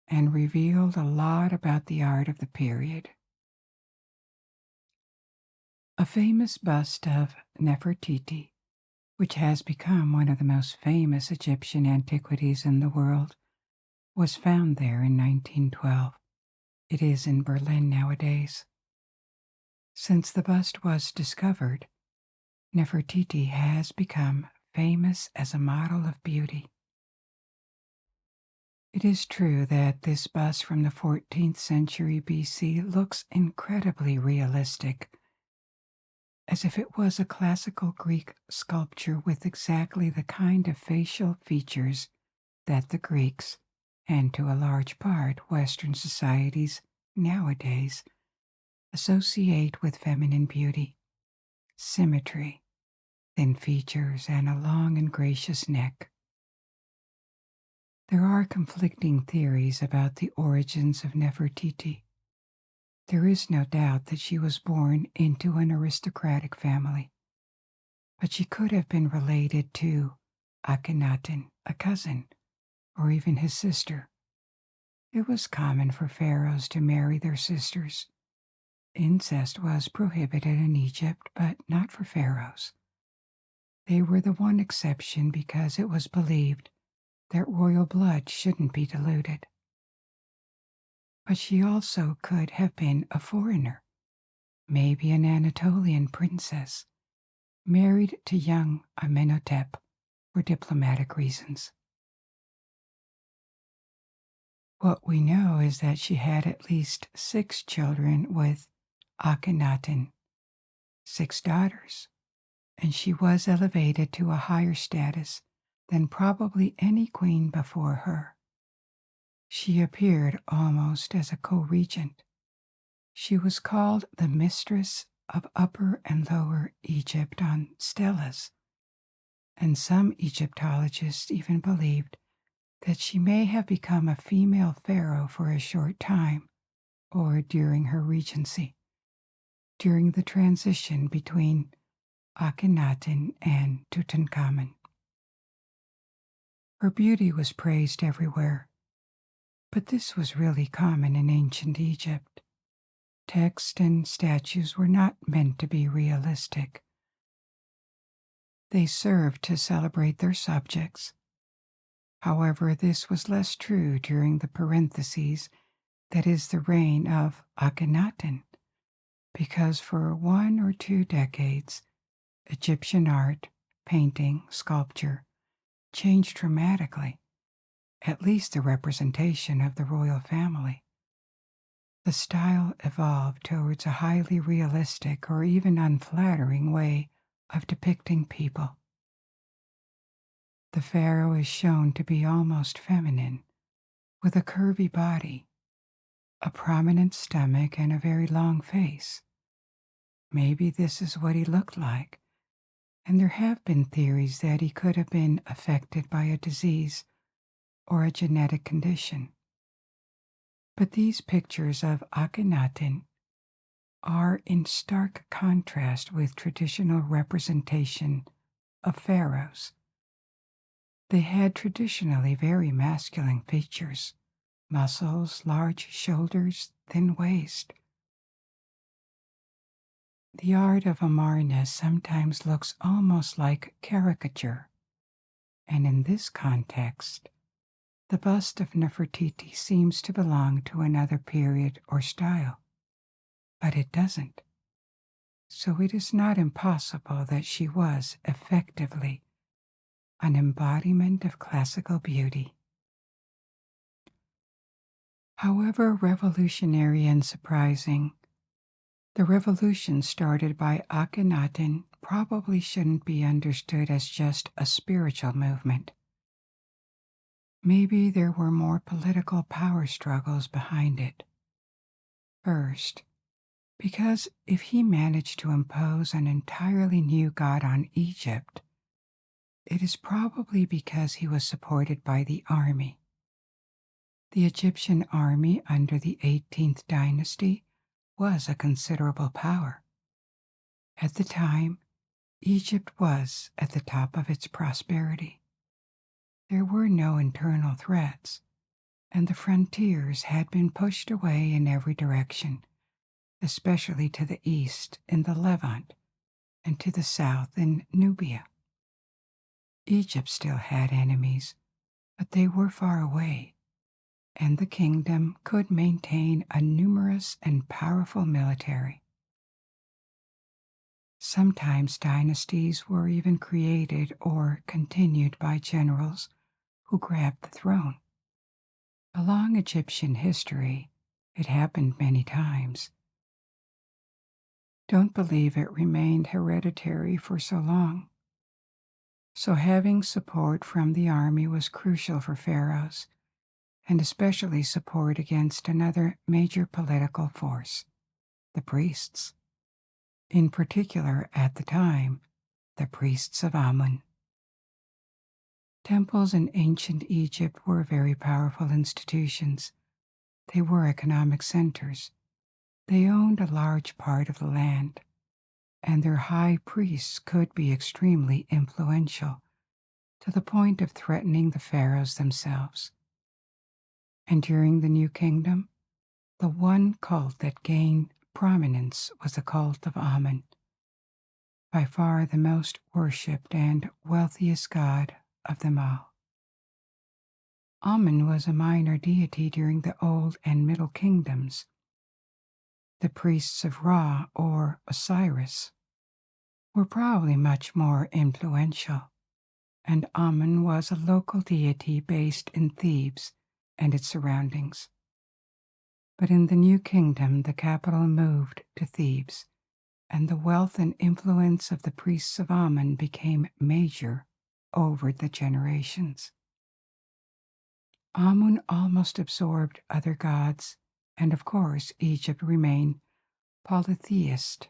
and revealed a lot about the art of the period. A famous bust of Nefertiti, which has become one of the most famous Egyptian antiquities in the world, was found there in 1912. It is in Berlin nowadays. Since the bust was discovered, Nefertiti has become famous as a model of beauty. It is true that this bust from the 14th century BC looks incredibly realistic, as if it was a classical Greek sculpture with exactly the kind of facial features that the Greeks, and to a large part Western societies nowadays, associate with feminine beauty: symmetry, thin features, and a long and gracious neck. There are conflicting theories about the origins of Nefertiti. There is no doubt that she was born into an aristocratic family, but she could have been related to Akhenaten, a cousin, or even his sister. It was common for pharaohs to marry their sisters. Incest was prohibited in Egypt, but not for pharaohs. They were the one exception because it was believed that royal blood shouldn't be diluted. But she also could have been a foreigner, maybe an Anatolian princess, married to young Amenhotep for diplomatic reasons. What we know is that she had at least 6 children with Akhenaten, 6 daughters, and she was elevated to a higher status than probably any queen before her. She appeared almost as a co-regent. She was called the Mistress of Upper and Lower Egypt on stelas, and some Egyptologists even believed that she may have become a female pharaoh for a short time, or during her regency, during the transition between Akhenaten and Tutankhamun. Her beauty was praised everywhere, but this was really common in ancient Egypt. Text and statues were not meant to be realistic. They served to celebrate their subjects. However, this was less true during the parentheses, that is, the reign of Akhenaten, because for 1 or 2 decades, Egyptian art, painting, sculpture changed dramatically, at least the representation of the royal family. The style evolved towards a highly realistic or even unflattering way of depicting people. The pharaoh is shown to be almost feminine, with a curvy body, a prominent stomach, and a very long face. Maybe this is what he looked like, and there have been theories that he could have been affected by a disease or a genetic condition. But these pictures of Akhenaten are in stark contrast with traditional representation of pharaohs. They had traditionally very masculine features: muscles, large shoulders, thin waist. The art of Amarna sometimes looks almost like caricature, and in this context, the bust of Nefertiti seems to belong to another period or style, but it doesn't. So it is not impossible that she was effectively an embodiment of classical beauty. However revolutionary and surprising, the revolution started by Akhenaten probably shouldn't be understood as just a spiritual movement. Maybe there were more political power struggles behind it. First, because if he managed to impose an entirely new god on Egypt, it is probably because he was supported by the army. The Egyptian army under the 18th dynasty was a considerable power. At the time, Egypt was at the top of its prosperity. There were no internal threats, and the frontiers had been pushed away in every direction, especially to the east in the Levant and to the south in Nubia. Egypt still had enemies, but they were far away, and the kingdom could maintain a numerous and powerful military. Sometimes dynasties were even created or continued by generals who grabbed the throne. Along Egyptian history, it happened many times. Don't believe it remained hereditary for so long. So having support from the army was crucial for pharaohs, and especially support against another major political force, the priests. In particular, at the time, the priests of Amun. Temples in ancient Egypt were very powerful institutions. They were economic centers. They owned a large part of the land, and their high priests could be extremely influential, to the point of threatening the pharaohs themselves. And during the New Kingdom, the one cult that gained prominence was the cult of Amun, by far the most worshipped and wealthiest god of them all. Amun was a minor deity during the Old and Middle Kingdoms. The priests of Ra, or Osiris, were probably much more influential, and Amun was a local deity based in Thebes and its surroundings. But in the New Kingdom, the capital moved to Thebes, and the wealth and influence of the priests of Amun became major over the generations. Amun almost absorbed other gods, and of course Egypt remained polytheist.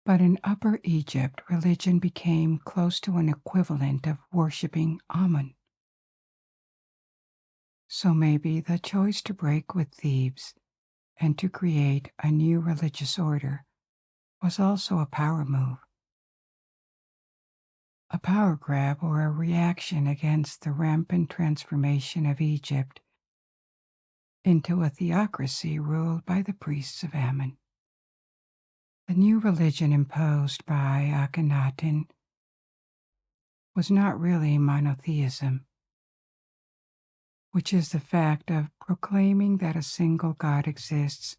But in Upper Egypt, religion became close to an equivalent of worshipping Amun. So maybe the choice to break with Thebes and to create a new religious order was also a power move, a power grab or a reaction against the rampant transformation of Egypt into a theocracy ruled by the priests of Amun. The new religion imposed by Akhenaten was not really monotheism, which is the fact of proclaiming that a single god exists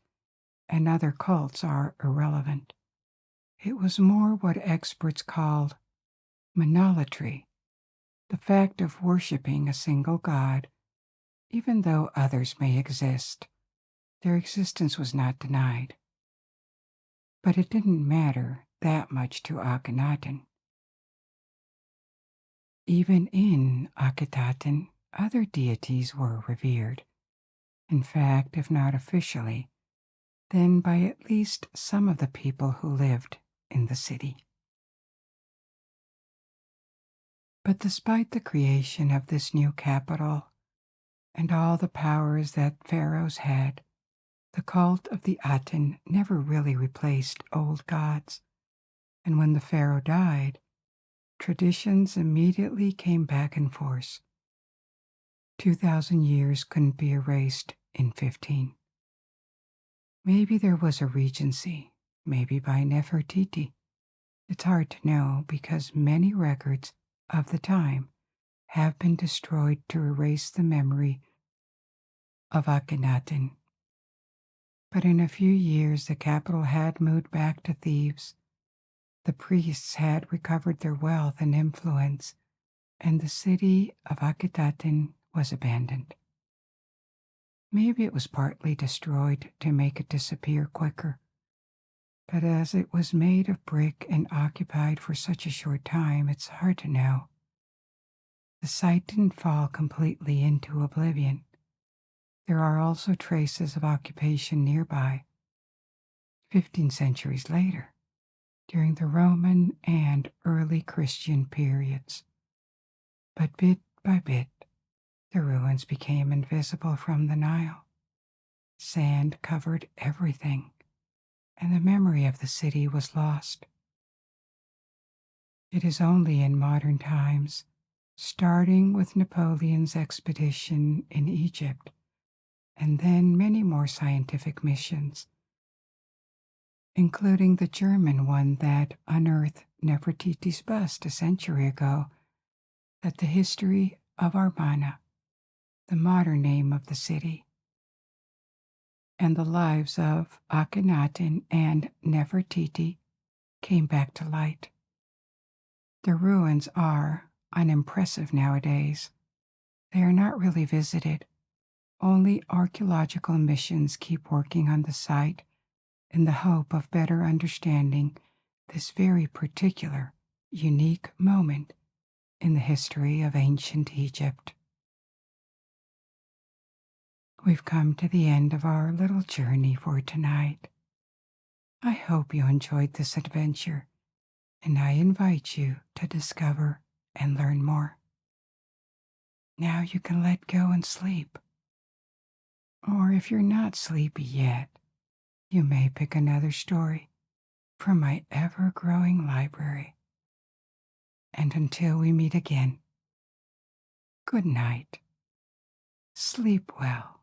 and other cults are irrelevant. It was more what experts called monolatry, the fact of worshipping a single god, Even though others may exist, their existence was not denied. But it didn't matter that much to Akhenaten. Even in Akhetaten, other deities were revered. In fact, if not officially, then by at least some of the people who lived in the city. But despite the creation of this new capital and all the powers that pharaohs had, the cult of the Aten never really replaced old gods, and when the pharaoh died, traditions immediately came back in force. 2,000 years couldn't be erased in 15. Maybe there was a regency, maybe by Nefertiti. It's hard to know because many records of the time have been destroyed to erase the memory of Akhenaten. But in a few years, the capital had moved back to Thebes. The priests had recovered their wealth and influence, and the city of Akhetaten was abandoned. Maybe it was partly destroyed to make it disappear quicker, but as it was made of brick and occupied for such a short time, it's hard to know. The site didn't fall completely into oblivion. There are also traces of occupation nearby, 15 centuries later, during the Roman and early Christian periods. But bit by bit, the ruins became invisible from the Nile. Sand covered everything, and the memory of the city was lost. It is only in modern times, starting with Napoleon's expedition in Egypt, and then many more scientific missions, including the German one that unearthed Nefertiti's bust a century ago, that the history of Amarna, the modern name of the city, and the lives of Akhenaten and Nefertiti came back to light. The ruins are unimpressive nowadays. They are not really visited. Only archaeological missions keep working on the site in the hope of better understanding this very particular, unique moment in the history of ancient Egypt. We've come to the end of our little journey for tonight. I hope you enjoyed this adventure, and I invite you to discover and learn more. Now you can let go and sleep. Or if you're not sleepy yet, you may pick another story from my ever-growing library. And until we meet again, good night. Sleep well.